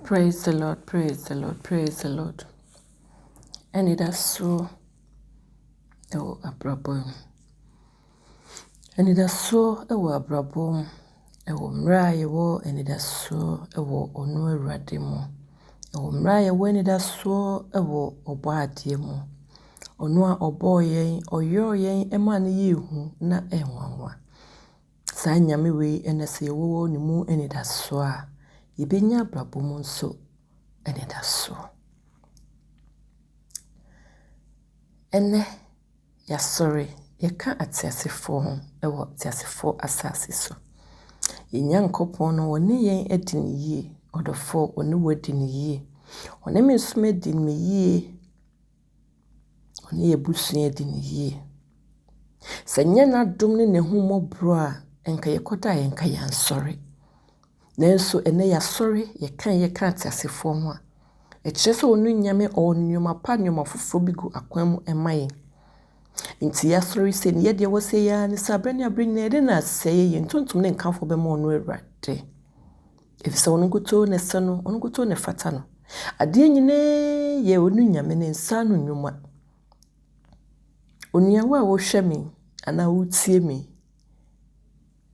Praise the Lord, praise the Lord, praise the Lord. And it has so abrabom. And it has so abrabom. Ewo mra yewo and it has so onu awurade mo. Ewo mra yewo and it has so obo ade mo. Onu a obo yen oyo yen ema ne yehu na enwanwa. Sa nyame we enese yewo ni mu and it has so a yebenya abrabom nso and it has so. Ene ya sorry yeka atiasefo ho ewo atiasefo asase so. Yenyankopon no woni yen edin yie odofo woni wadin yie. Woni mensume din me yie. Woni ebusu edin yie. Sanya na dom ne ne humobro a enka yekoda yenka yan sorry. Nenso ene ya sorry yeka atiasefo ho a ekyese wonu nyame onyoma pa nyoma foforo bigu akwamu emaye. Inti ya sorry se ne yede wo se ya ne sabrani abrine ede na seye ye ntontom ne nkanfo be ma onu awurade. Efisa wonu guto ne sano onu guto ne fata no. Ade nyine ye onu nyame ne nsa no nwuma. Oniawa wo hwe me ana wo tie me.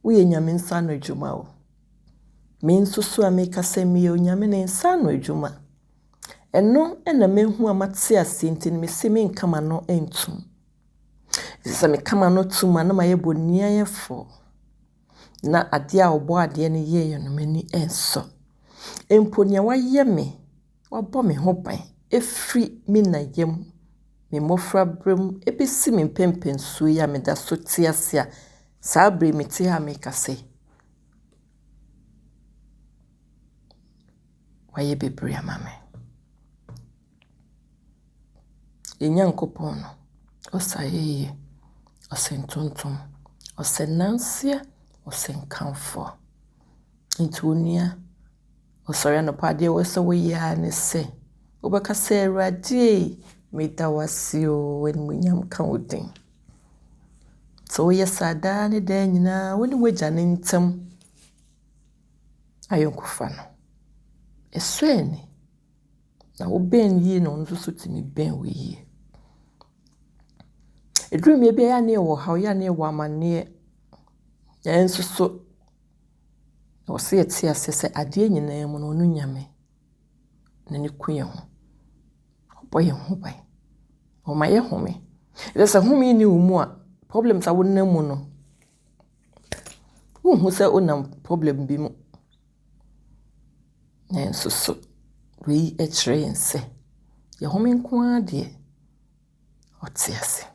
Wo ye nyame nsa no adwuma wo. Me nso so ameka se me ye onyame ne nsa no adwuma. Eno ena mehu amate asenti me se me nkama no entum. Sisa me kama no tuma na maye bonia yefo. Na ade a obo ade ne ye no mani enso. Emponia wa ye me, wa bo me ho ban. Efri mi na yem. Me mofra brem ebisi me pempensu ya me da so tiase a saa bre me te ha me kase. Wa ye bebre amame. Yenyankopon no osaye osentontom osenansia osenkanfo ntuonia osori no pade wose we ya ne se obeka se awurade medawasio wen munyam kan odin so ye sada ne da nyina woni wagya ne ntem ayonkofa no esueni na wo ben yi no nso so timi ben we yi. Edrum ye bia ya ne wo haw ya ne wo amane yenso so o se etia se ade nyina mu no onu nyame na ne kuye ho oboye ho bai o maye home lesa home ni umu a problems a wonna mu no hu se onam problem bi mu yenso so we experience ye home nko ade otiase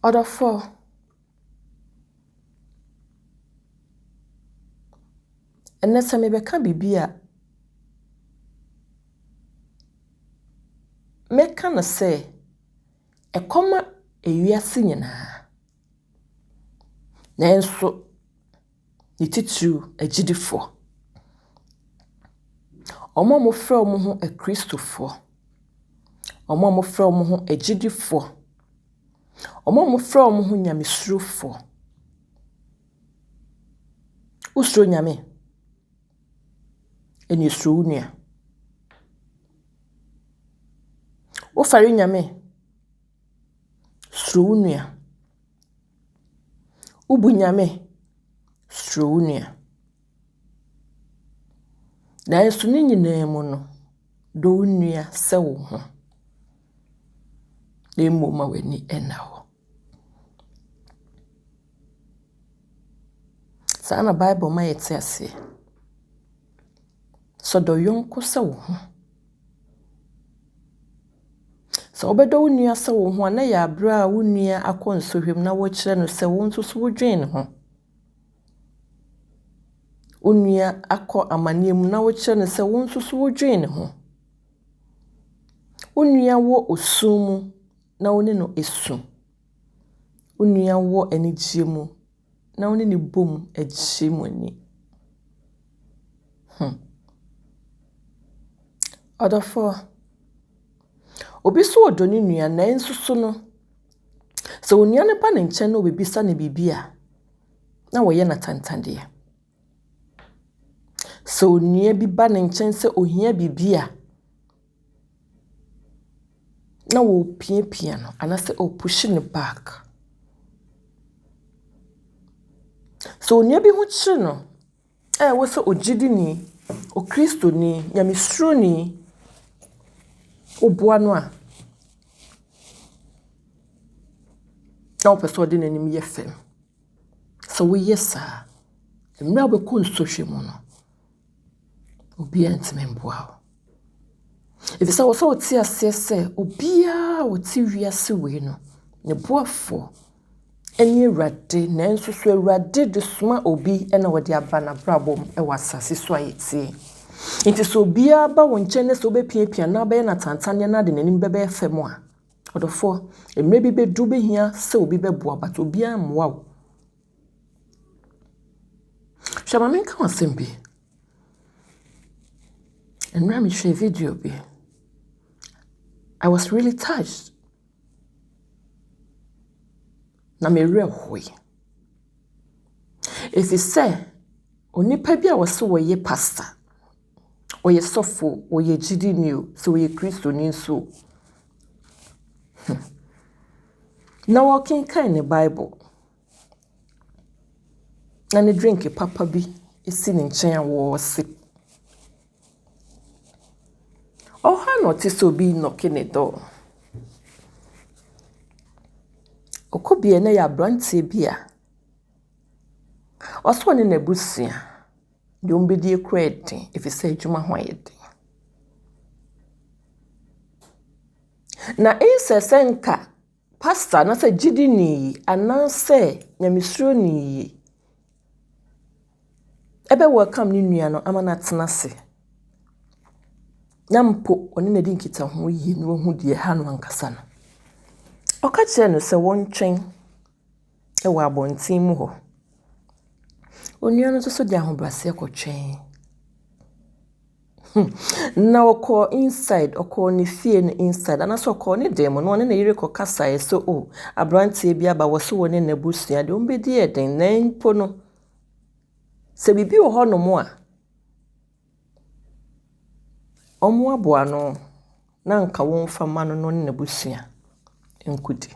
odofo enese me beka bibia meka no se ekoma ewiase nyina nenso ni titru agidifo omo mo fra omo ho Kristofo omo mo fra omo ho agidifo omo mo fra omo ho nyamesurofo usro nyame eni sro unia wo fare nyame sro unia ubu nyame sro unia na enso ni nyina mu no do unia se wo ho na emoma weni ena ho sana Bible ma yetiase so do yonko se wo ho so obedo unia se wo ho na ya bra unia akonsohwem na wo kire no se wo nso so wodwen ho unia akọ amanem na wo kire no se wo nso so wodwen ho unia wo osumu na woni no esu unia wo anigiemu na woni ni bom agiemu ni odofo obi so odoni nua na ensusu no so onia ne pa ne nche no bebisa ne bibia na wo ye na tantande So onua bi ba ne nkyɛn sɛ ohia bibia na wo pia no anase o push ne back. So onua bi ho kyi no wo sɛ ogidini o kristoni nyamesroni oboa no a na wo pɛsɛ ɔde n'anim yɛ fam. So we yesa mra be ko nsohwe mu no obi antime mboa wo. If so so ti ase se obia wo ti wiase we no ne boafo eni Awurade na enso so Awurade de soma obi na wo de aba na brabom e wasase so ayeti. Nti so obia ba wo nkyɛn ne so obepiapia na ba na tantane na de nanim bebe fam a odofo emre bi bedu behia se obi beboa but obia mmoa wo. Shamamen kan sembi. And when I share video be, I was really touched. Na me real hoy. If you say, onipa bi a wose wo ye pastor, o ye sofo, o ye gidi new, so ye Kristo ni so. Na walking kind the Bible. Na ne drink papa bi esi ne nkyɛn wo se. Oh, ha notice obi knocking the door. Okobie na ya brantie bia. Oso ne nabusia. De ombedi ekura eden if you say adwuma ho ayede. Na senka pastor na say gidi ni ananse nyamesuro ni ebe welcome ni nua no amana tenase. Nampo oni na di nkita ho yi no hu de ha no ankasa no. Oka kire no se wontwen e wa abontin mu ho. Onua no so de ahobrase ekotwen. Na oko inside oko ni fie no inside ana so oko ni dem no ne na yire kokasa e so o abrantie bia ba wo so woni na busua de ombedi eden na mpo no se bibi wo ho no mo a omo aboa no na nka won fama no na busua enkudi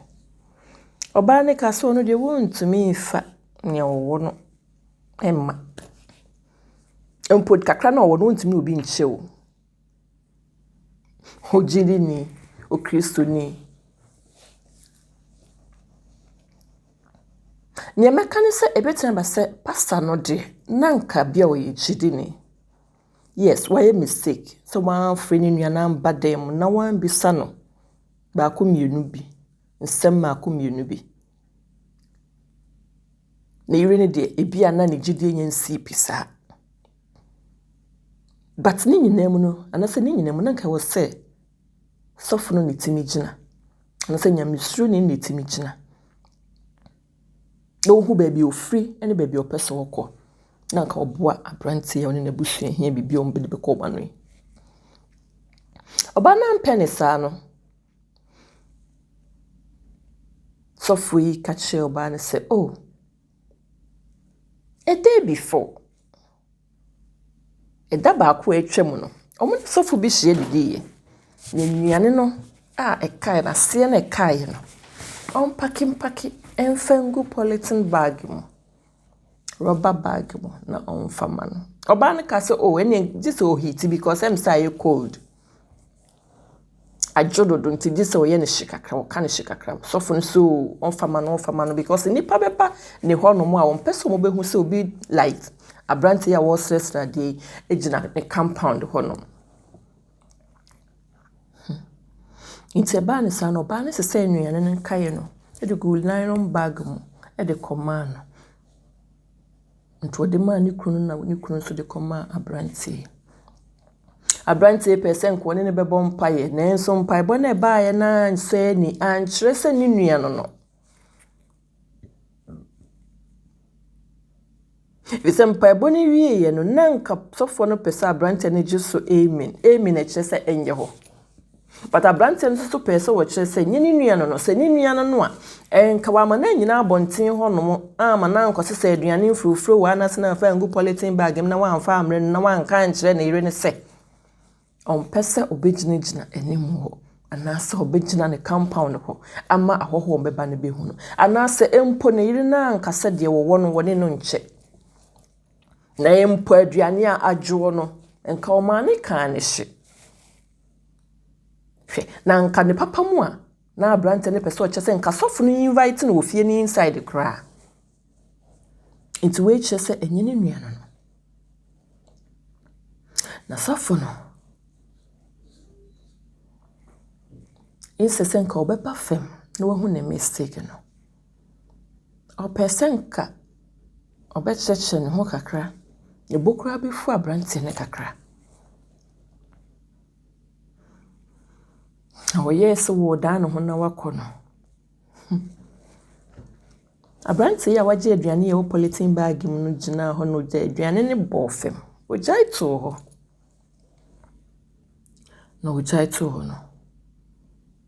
oba ne ka so no de wontumi fa ne wo no emma empod kakra na wo no wontumi obi nche wo hojiri ni o Kristo ni ne meka ne se ebetan ba se pastor no de na nka bia wo yigidi ni. Yes, why a mistake? So one friend in your number them, no one be sano. Bakum you nubi, and some makum you nubi. Nairene de a be a nanny Judean sea pisa. But Nini Nemuno, and I said Nini Nemunanka was say, soften on it timijina, and I said, I'm soon in it timijina. No who baby you free, any baby your person will call. Nanka obwa abrantie on na busua hia bibi on bede bekọ banwe oba na mpene sa no sofui kache oba ne say oh a day before e daba ko atwam no omo sofu bi hye didi ye nnuane no a e kai na se na e kai no on paki enfengu polythene bag mu rubber bag mo na on fama no oba ne ka se oh ene just oh heat because am say cold ajododo nti just oh ye ne shikakra o ka ne shikakra so fun so on fama no because nipa beba ne ho no mo a on person mo behu se obi light abranti ya was restaurant dey ejina ne compound ho no nti ba ne sa no ba ne se say nnuane ne kaye no e de gold nylon bag mo e de command nto de ma ni kunu na ni kunu so de koma abrantie person ko ne bebo mpaye na enso mpaye bo na ba ye na nse ni ankyere se ni nua no Vise mpaye bo ni wie ye no na nka sofo no pese abrantie ne je so amen e kyere se enye ho But abrante nso so pese wo kire se nyini nua no se ni nua no a enka wa ma na nyina abonten ho no ama na nkose se aduane mfurufuro wa na se na fa ngu polythene bag na wa amfa amre na wa nka nkire na ire ne se on pese obegyina anim ho anase obegyina ne compound ho ama ahoho beba ne behu no anase empo ne ire na nkase de wo no wone no nche na empo aduane a adwo no enka o ma ne kan ne hye na nka ne papa mu a na abrante ne pese o chese nka sofo no invite na ofie ni inside kra into we chese enye ne nua no na sofo no insese nka obeba fem na wahu ne mistake no o pese nka obecheche ne ho kakra ne bokura befu abrante ne kakra o yes wo da no ho na wakono abrante ya waje aduane ye wo polythene bag mu no gina ho no je aduane ne bofem o jai to ho no o jai to ho no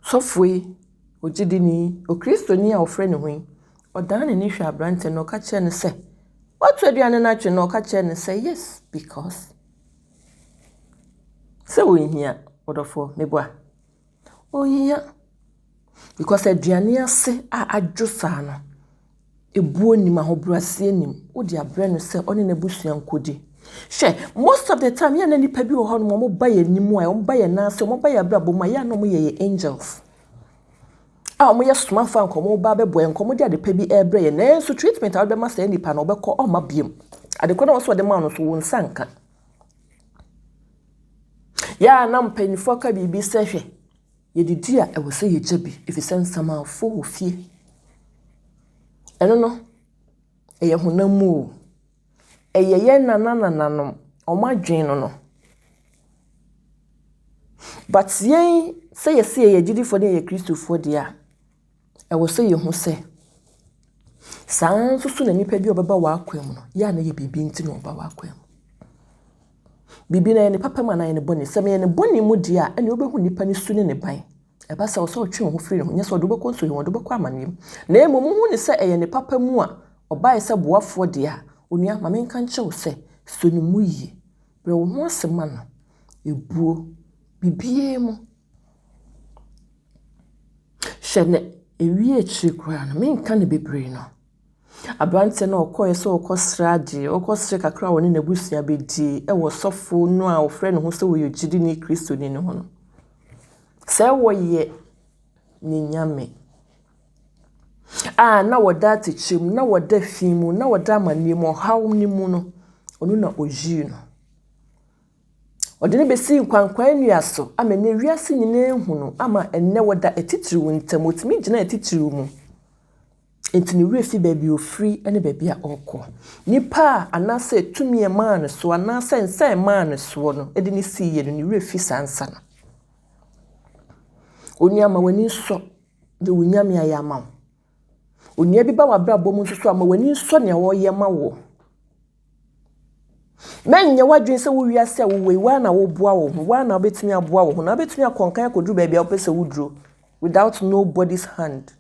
sofui o jidini o kristoni a ofre ne ho o da ne hwe abrante no ka che ne se what aduane na twe no ka che ne se yes because se wo hia odofo meboa oh yeah because aduane ase a adwosa no ebuo nim ahobrase nim wo dia bre no se one na busua nkodi hwe most of the time ya na nipa bi wo ho no mo ba ya nimu a mo ba ya na ase mo ba ya brabo ma ya no mo ye angels a mo ye soma fa nkomo ba bebo nkomo dia de pa bi ebre ye na so treatment a wo be ma se nipa no obekọ o ma biem ade ko na wo so de ma no so won sanka ya na mpanifo ka bibi se hwe yedidi a ewo se yejabi efisensama fo ofie eno no eye honamu eye ye nanananom omadwen no but yen se yesi yejidi fo de ye kristofo dia ewo se ye hu se san susu na nipa bi obeba wa akwam no ya na ye bibi nti no oba wa akwam bibi na ne papa ma na ne boni se me ne boni mu dia ene obehu nipa ni su ne ban eba se so otwe ho firi ho nya so do bekọ so ho do bekọ amanem na emu mu hu ne se eye ne papa mu a obae se boafo dia onua ma menka nche wo se so ne mu yi bre wo ho asema no ebuo bibie mu hwene ewie chi kura no menka ne bebre no abrante na okoye so okosrade okosre kakra woni na busua bedi e wo sofo no a ofre ne ho se wo yogidi ni kristo ni ne ho no se wo ye ni nyame na woda tichim na woda fimu na woda manimo hawo ni mu no onu na oji no odene besi nkwankwan nuaso ama ne wiase nyina ehu no ama enne woda etitiri ntam otimi gina etitiri mu entini refi baby ofri ene baby a okọ nipa anase tumi e man so anase nsa man so no edi ni siye no ni refi sansa no onia ma wani so de wonyame ayama onia bi ba wabra bom so ama wani so ne wo ye ma wo menye wadwen se wo wiase a wo weiwa na wo boa wo ho wa na obetumi aboa wo ho na obetumi akonkan akodru baby a opese wo duro without nobody's hand.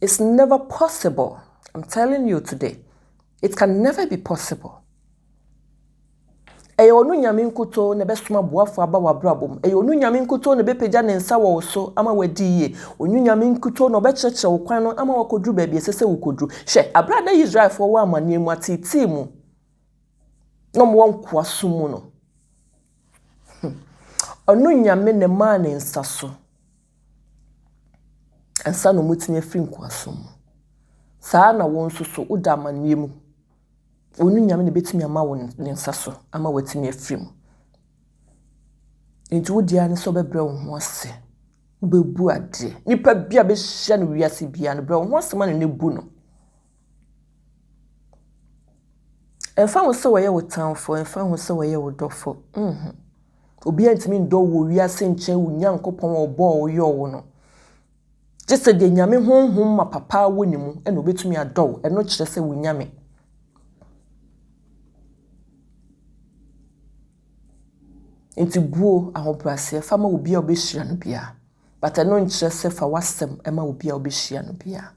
It's never possible. I'm telling you today. It can never be possible. Eyo onu nyame nkuto ne besoma boafo aba wabrabom. Eyo onu nyame nkuto ne bepeja ne nsa wo so ama wadiye. Onu nyame nkuto no becheche wo kwan no ama wakodru baabi esese wo kodru. Hwe abrada Israel fo wa amane mu atiti mu. No mo wonko asomu no. Onu nyame ne ma ne nsa so. Ansa no mutime firi nkwasom saa na won susu uda maniem onu nyame ne betumi ama won ne nsa so ama watimi afiri mu enti wodia ne so bebre wo ho ase bebu ade nipa bia be hia no wiase bia no bre wo ho ase ma ne bu no enfa wo se woye wo tanfo enfa wo se woye wo dofo obi antimi ndo wo wiase nche wo nyankopon wo bo wo yo wo no jese de nyame honhom ma papa woni mu ena obetumi adɔw eno kire se wo nyame Inti buo ahobrase fama obi a obehia no bia. But no nkyere se fa wasem ema obi a obehia no bia.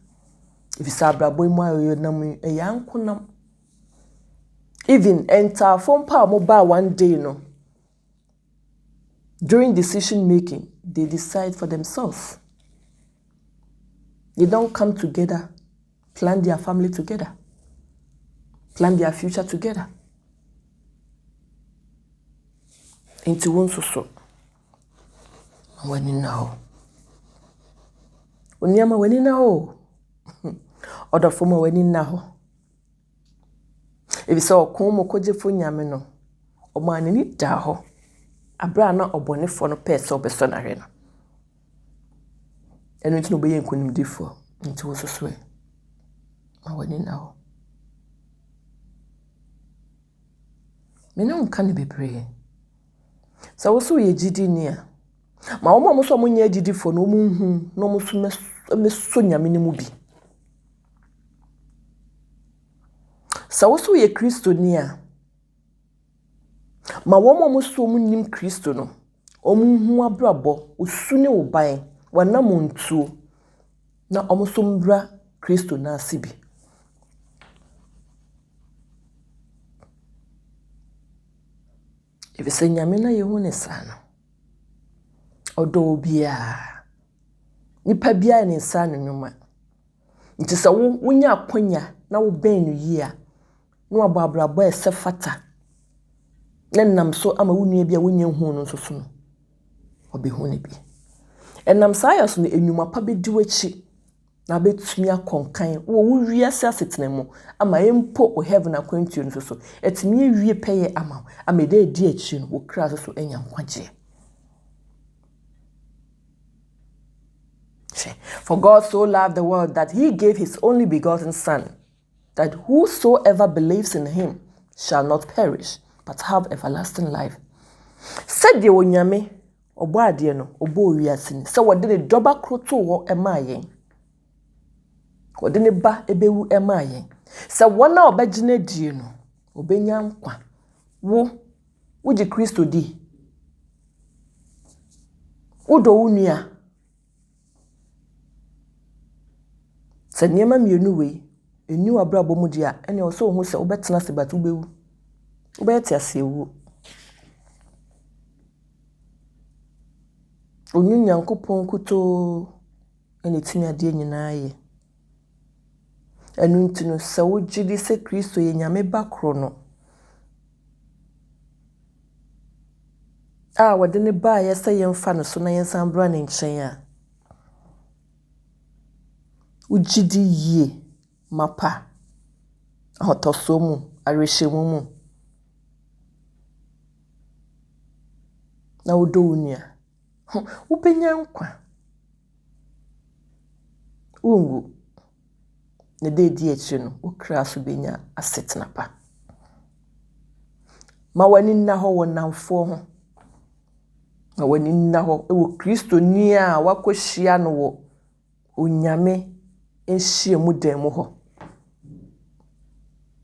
If abrabo mu ayo nam eyankonam. Even enter phone power mobile one day no. During decision making, they decide for themselves. They don't come together, plan their family together, plan their future together. Into one so. When you know. Onyama when you know. Other former when you know. If you saw Komo Koje for Yamino, or man in it daho, a brana or bonnet for no pets or person arena. And it's no being couldn't differ into was a sway. When you know. Me no can be praying. So also ye gidi near. Ma oma mo so mo nya gidi for no mu no mo so me so nya minimu bi. So also ye Kristo near. Ma wo mo so mo nim Kristo no. Omu hu abrabo osu ne oban wana mo ntuo na omo so mbra Kristo na asibi. If you say nyame na ye hu ne sana. Odo bia nipa bia ne nsa no nwuma nti se wo nya akonya na wo ben no yi a no ababrabo ese fata na nam so ama wo nua bia wo nya hu no so no obehu ne bi enam saya so no enwuma pa bedi wachi na betumi akonkan wo wiase asetenemu ama empo o heaven akwantuo no so etimi ewie peye ama amede edi achi no wo kra so enya nkwaje. For God so loved the world that he gave his only begotten Son, that whosoever believes in him shall not perish, but have everlasting life. Said the onyame, obo ade no, obo wiase ni. So wode ne doba kroto wo ema yen. Wode ne ba ebewu ema yen. So wona obagine die no, obenya nkwa. Wo di Kristo di. Udo unua. Se niema mienu we enu abrabo mu dia ene o so hu se obetena se batu bewu obeti asewu onyu nyankopon kuto ene tumi ade nyina ye enu ntino se wo gidi se Kristo ye nyame bakro no wode ne ba ye se yemfa no so na yensan bra ne nchen a ugidi ye mapa ahotosomu arehyemumu na wodo unia ubenya nkwa ungu ne dedi echi no ukra so benya asetna pa ma wani nna ho wonamfo ho ma wani nna ho ewo Kristo ni a wakohia no wo onyame enhie mu dan mu ho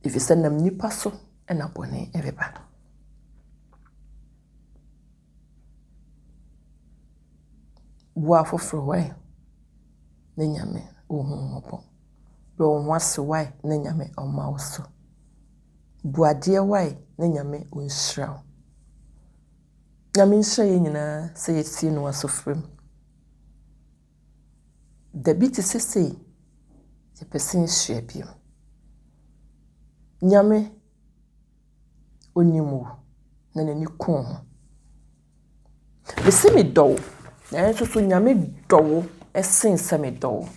if nam nipa so na bone ebeba bua foforo wai na nyame ohuhopo ro nwase wai na nyame omawso bua de wai na nyame onhira nyame nhira ye nyina se yesi no asofrem da biti sese ye pesin hia biem nyame onimu na nani kon ho besi me do na enso so nyame do esen se me do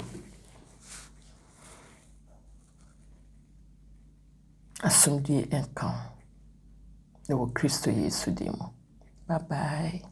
asumdie enka no Kristo Yesu dimo bye bye.